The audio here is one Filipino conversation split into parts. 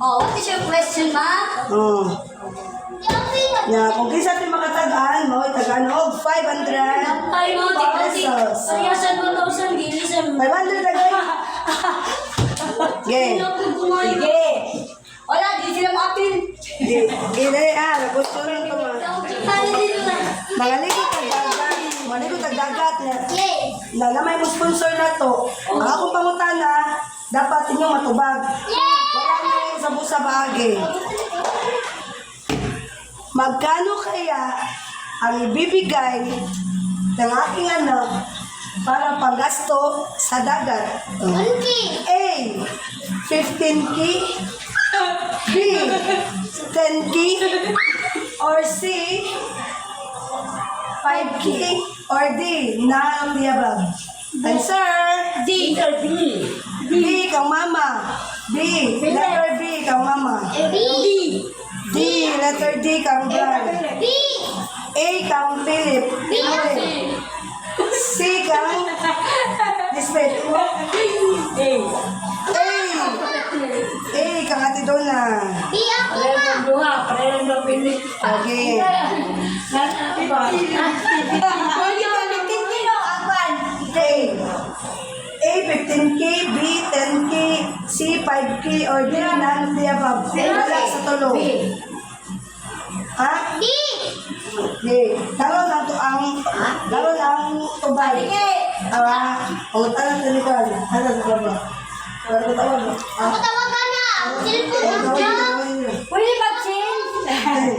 Oh, what is your question, ma? Oh. Ya, kung kinsa ti makatagaan mo, tagaan og 500 Ay, no, pesos. Kaya sa 2,000, gilisem. 500 tagay. Ge. Sige. Wala, di sila makapil. Gide gusto rin ko ma. Ano dito na? Maligo tagdagat. Maligo tagdagat na. Yay! Na may mo sponsor na to. Ang akong pangutana, dapat inyo matubag. Wala na yung sabu sa bagay. Magkano kaya ang ibibigay ng aking anak para panggasto sa dagat? A. 15K, B. 10K, or C. 5K, or D. None of the above. Answer. D. B kang mama. B. Letter B kang mama. B. D. Letter D kang Brian. B. A kang Philip. B. C kang Lisbeth. A kang Ate Donna. B ako, ma. Okay. A 15K, B 10K, C 5K, or D none of the above. Wala sa tulo. Ha? D. Di. Karon lang to ang karon ang tubay. Utan ang telikon. Ano ba ba? Ano ba tawag? Ako tawagan na. Cellphone mo dyan. Pwede mag-change?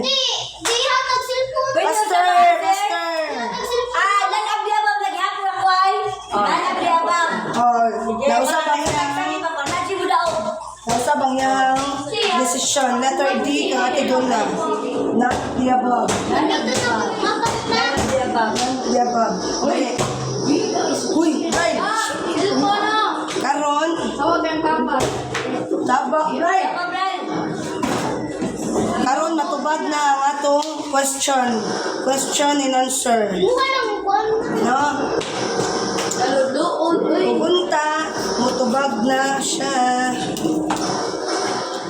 Di. Di hatag cellphone. Master. Lalabliyabang naghapon ako ay. Lalabliyabang. Oh, nausapang yang nausapang yang decision. Letter D kang Ate Donna. Not the above. The above. Okay. Uy, right. Karon, tabak, right. Karon matubag na ang atong question. Question and answer. No? Pupunta, mutubag na siya.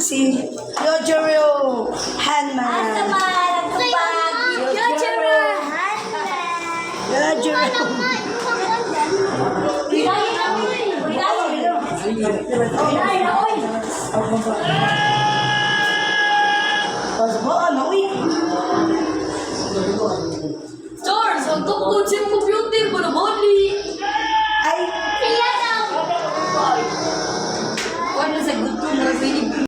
Si Yojiro Hanman. Yojiro.